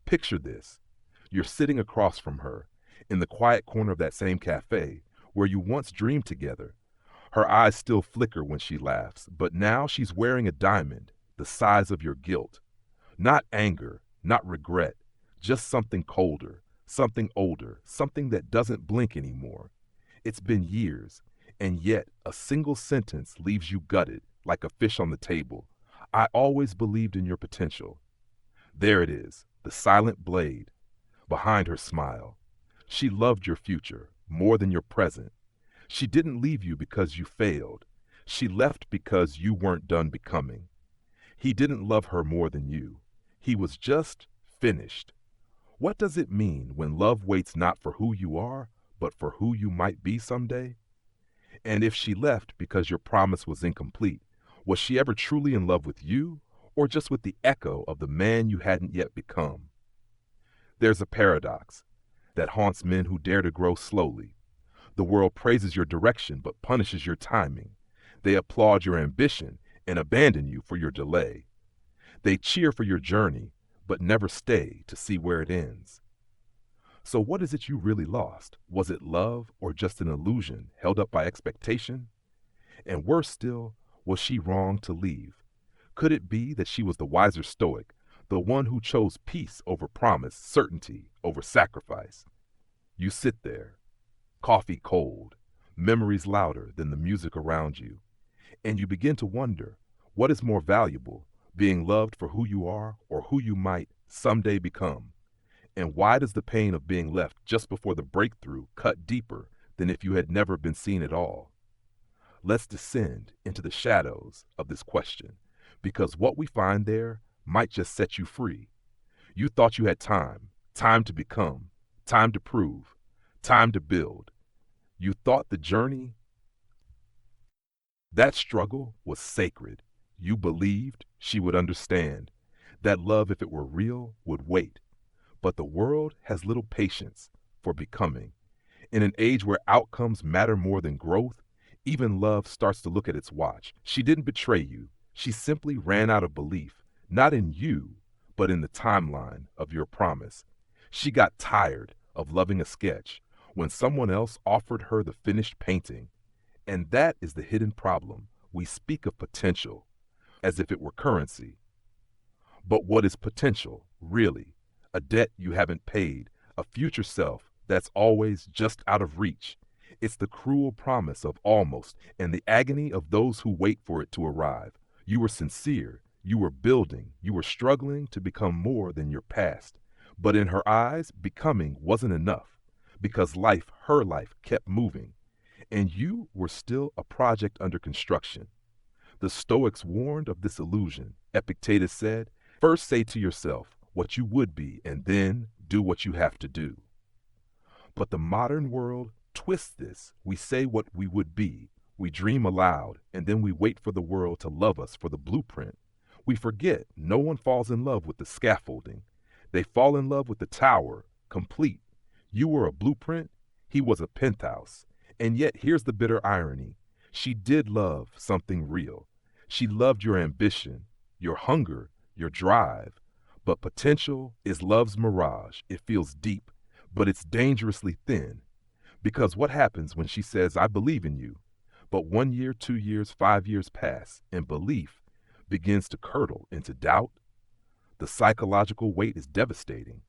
Picture this. You're sitting across from her, in the quiet corner of that same cafe where you once dreamed together. Her eyes still flicker when she laughs, but now she's wearing a diamond, the size of your guilt. Not anger, not regret, just something colder, something older, something that doesn't blink anymore. It's been years, and yet a single sentence leaves you gutted, like a fish on the table. I always believed in your potential. There it is, the silent blade, behind her smile. She loved your future more than your present. She didn't leave you because you failed. She left because you weren't done becoming. He didn't love her more than you. He was just finished. What does it mean when love waits not for who you are, but for who you might be someday? And if she left because your promise was incomplete, was she ever truly in love with you, or just with the echo of the man you hadn't yet become? There's a paradox that haunts men who dare to grow slowly. The world praises your direction but punishes your timing. They applaud your ambition and abandon you for your delay. They cheer for your journey but never stay to see where it ends. So what is it you really lost? Was it love or just an illusion held up by expectation? And worse still, was she wrong to leave? Could it be that she was the wiser Stoic, the one who chose peace over promise, certainty over sacrifice? You sit there, coffee cold, memories louder than the music around you, and you begin to wonder, what is more valuable, being loved for who you are or who you might someday become? And why does the pain of being left just before the breakthrough cut deeper than if you had never been seen at all? Let's descend into the shadows of this question, because what we find there might just set you free. You thought you had time, time to become, time to prove, time to build. You thought the journey, that struggle, was sacred. You believed she would understand, that love, if it were real, would wait. But the world has little patience for becoming. In an age where outcomes matter more than growth, even love starts to look at its watch. She didn't betray you. She simply ran out of belief, not in you, but in the timeline of your promise. She got tired of loving a sketch when someone else offered her the finished painting. And that is the hidden problem. We speak of potential as if it were currency. But what is potential, really? A debt you haven't paid, a future self that's always just out of reach. It's the cruel promise of almost and the agony of those who wait for it to arrive. You were sincere, you were building, you were struggling to become more than your past. But in her eyes, becoming wasn't enough, because life, her life, kept moving. And you were still a project under construction. The Stoics warned of this illusion. Epictetus said, "First say to yourself what you would be, and then do what you have to do." But the modern world twists this. We say what we would be, we dream aloud, and then we wait for the world to love us for the blueprint. We forget no one falls in love with the scaffolding. They fall in love with the tower, complete. You were a blueprint, he was a penthouse. And yet here's the bitter irony. She did love something real. She loved your ambition, your hunger, your drive. But potential is love's mirage. It feels deep, but it's dangerously thin. Because what happens when she says, "I believe in you," but 1 year, 2 years, 5 years pass, and belief begins to curdle into doubt? The psychological weight is devastating.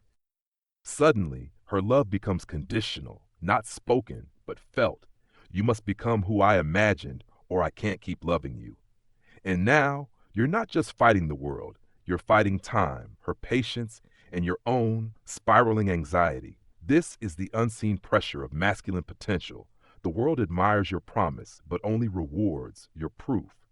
Suddenly, her love becomes conditional, not spoken, but felt. You must become who I imagined, or I can't keep loving you. And now, you're not just fighting the world, you're fighting time, her patience, and your own spiraling anxiety. This is the unseen pressure of masculine potential. The world admires your promise, but only rewards your proof.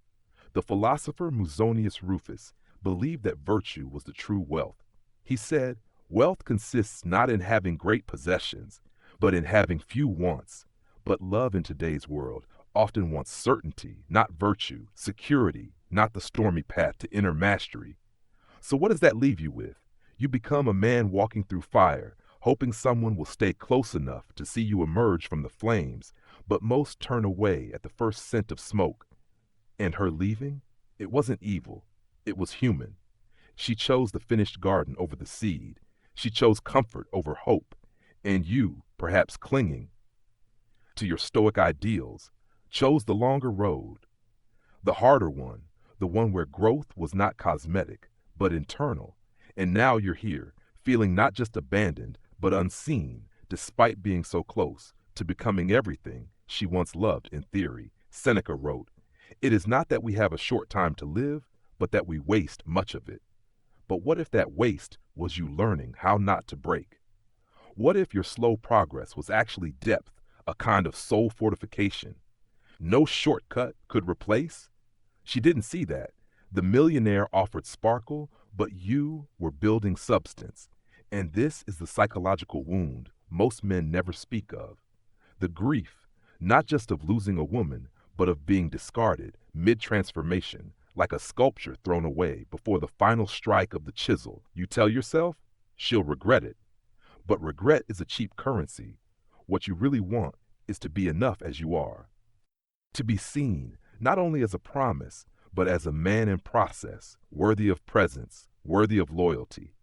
The philosopher Musonius Rufus believed that virtue was the true wealth. He said, "Wealth consists not in having great possessions, but in having few wants." But love in today's world often wants certainty, not virtue, security, not the stormy path to inner mastery. So what does that leave you with? You become a man walking through fire, hoping someone will stay close enough to see you emerge from the flames, but most turn away at the first scent of smoke. And her leaving? It wasn't evil. It was human. She chose the finished garden over the seed. She chose comfort over hope, and you, perhaps clinging to your Stoic ideals, chose the longer road, the harder one, the one where growth was not cosmetic, but internal. And now you're here, feeling not just abandoned, but unseen, despite being so close to becoming everything she once loved in theory. Seneca wrote, "It is not that we have a short time to live, but that we waste much of it." But what if that waste was you learning how not to break? What if your slow progress was actually depth, a kind of soul fortification? No shortcut could replace? She didn't see that. The millionaire offered sparkle, but you were building substance. And this is the psychological wound most men never speak of. The grief, not just of losing a woman, but of being discarded mid-transformation, like a sculpture thrown away before the final strike of the chisel. You tell yourself, she'll regret it. But regret is a cheap currency. What you really want is to be enough as you are. To be seen, not only as a promise, but as a man in process, worthy of presence, worthy of loyalty.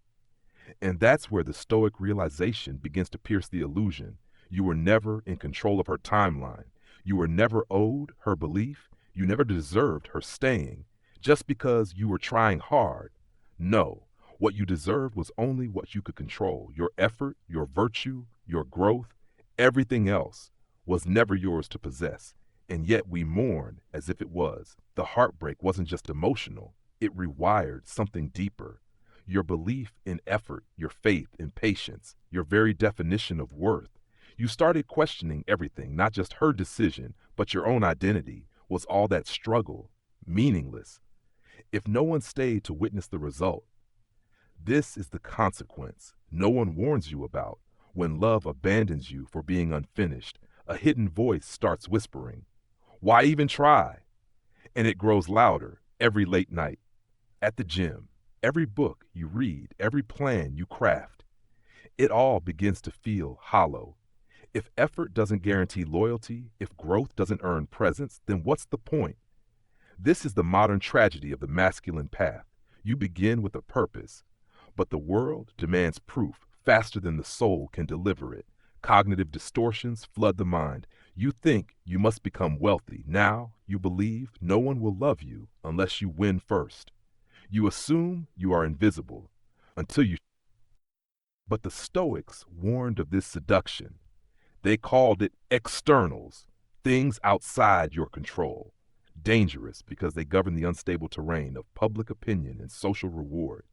And that's where the Stoic realization begins to pierce the illusion. You were never in control of her timeline. You were never owed her belief. You never deserved her staying, just because you were trying hard. No, what you deserved was only what you could control. Your effort, your virtue, your growth, everything else was never yours to possess. And yet we mourn as if it was. The heartbreak wasn't just emotional. It rewired something deeper. Your belief in effort, your faith in patience, your very definition of worth. You started questioning everything, not just her decision, but your own identity. Was all that struggle meaningless if no one stayed to witness the result? This is the consequence no one warns you about. When love abandons you for being unfinished, a hidden voice starts whispering, "Why even try?" And it grows louder every late night, at the gym, every book you read, every plan you craft. It all begins to feel hollow. If effort doesn't guarantee loyalty, if growth doesn't earn presence, then what's the point? This is the modern tragedy of the masculine path. You begin with a purpose, but the world demands proof faster than the soul can deliver it. Cognitive distortions flood the mind. You think you must become wealthy. Now you believe no one will love you unless you win first. You assume you are invisible until you. But the Stoics warned of this seduction. They called it externals, things outside your control. Dangerous because they govern the unstable terrain of public opinion and social reward.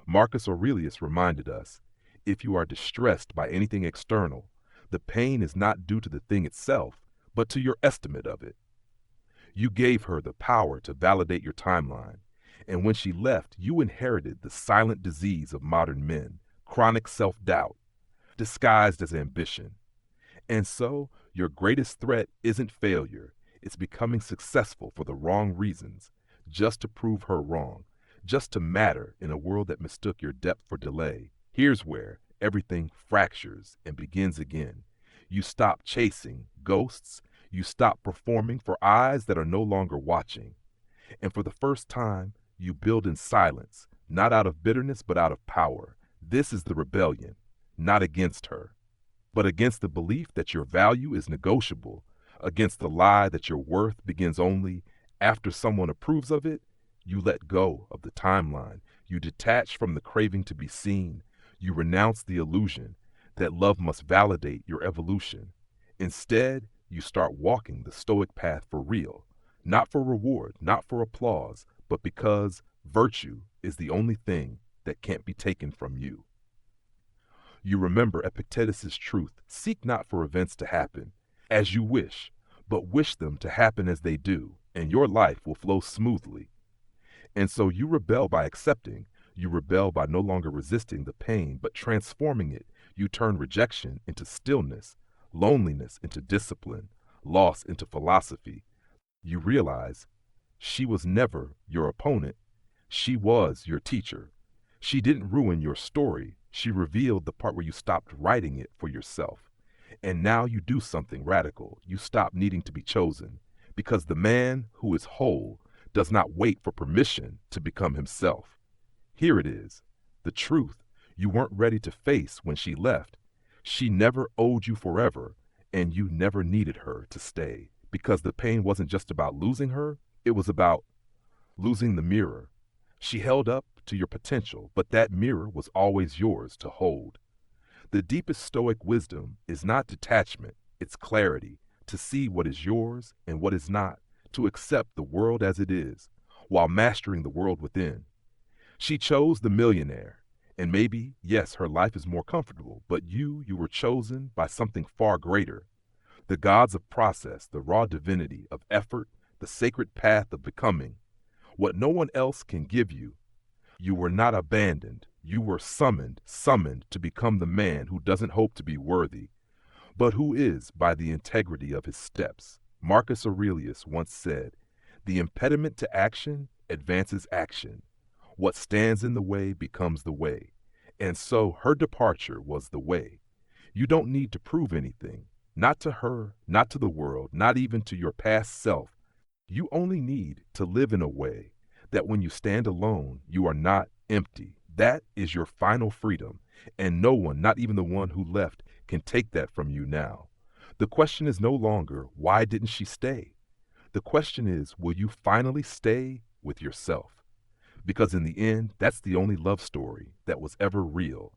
Marcus Aurelius reminded us, if you are distressed by anything external, the pain is not due to the thing itself, but to your estimate of it. You gave her the power to validate your timeline, and when she left, you inherited the silent disease of modern men, chronic self-doubt, disguised as ambition. And so, your greatest threat isn't failure, it's becoming successful for the wrong reasons, just to prove her wrong, just to matter in a world that mistook your depth for delay. Here's where everything fractures and begins again. You stop chasing ghosts, you stop performing for eyes that are no longer watching. And for the first time, you build in silence, not out of bitterness, but out of power. This is the rebellion, not against her, but against the belief that your value is negotiable, against the lie that your worth begins only after someone approves of it. You let go of the timeline. You detach from the craving to be seen. You renounce the illusion that love must validate your evolution. Instead, you start walking the Stoic path for real, not for reward, not for applause, but because virtue is the only thing that can't be taken from you. You remember Epictetus' truth. Seek not for events to happen as you wish, but wish them to happen as they do, and your life will flow smoothly. And so you rebel by accepting. You rebel by no longer resisting the pain, but transforming it. You turn rejection into stillness, loneliness into discipline, loss into philosophy. You realize she was never your opponent. She was your teacher. She didn't ruin your story. She revealed the part where you stopped writing it for yourself. And now you do something radical. You stop needing to be chosen, because the man who is whole does not wait for permission to become himself. Here it is, the truth. you weren't ready to face when she left. She never owed you forever, and you never needed her to stay, because the pain wasn't just about losing her, it was about losing the mirror. She held up to your potential, but that mirror was always yours to hold. The deepest Stoic wisdom is not detachment, it's clarity, to see what is yours and what is not, to accept the world as it is, while mastering the world within. She chose the millionaire, and maybe, yes, her life is more comfortable, but you were chosen by something far greater. The gods of process, the raw divinity of effort, the sacred path of becoming, what no one else can give you. You were not abandoned. You were summoned to become the man who doesn't hope to be worthy, but who is by the integrity of his steps. Marcus Aurelius once said, "The impediment to action advances action. What stands in the way becomes the way." And so her departure was the way. You don't need to prove anything, not to her, not to the world, not even to your past self. You only need to live in a way that when you stand alone, you are not empty. That is your final freedom, and no one, not even the one who left, can take that from you now. The question is no longer, why didn't she stay? The question is, will you finally stay with yourself? Because in the end, that's the only love story that was ever real.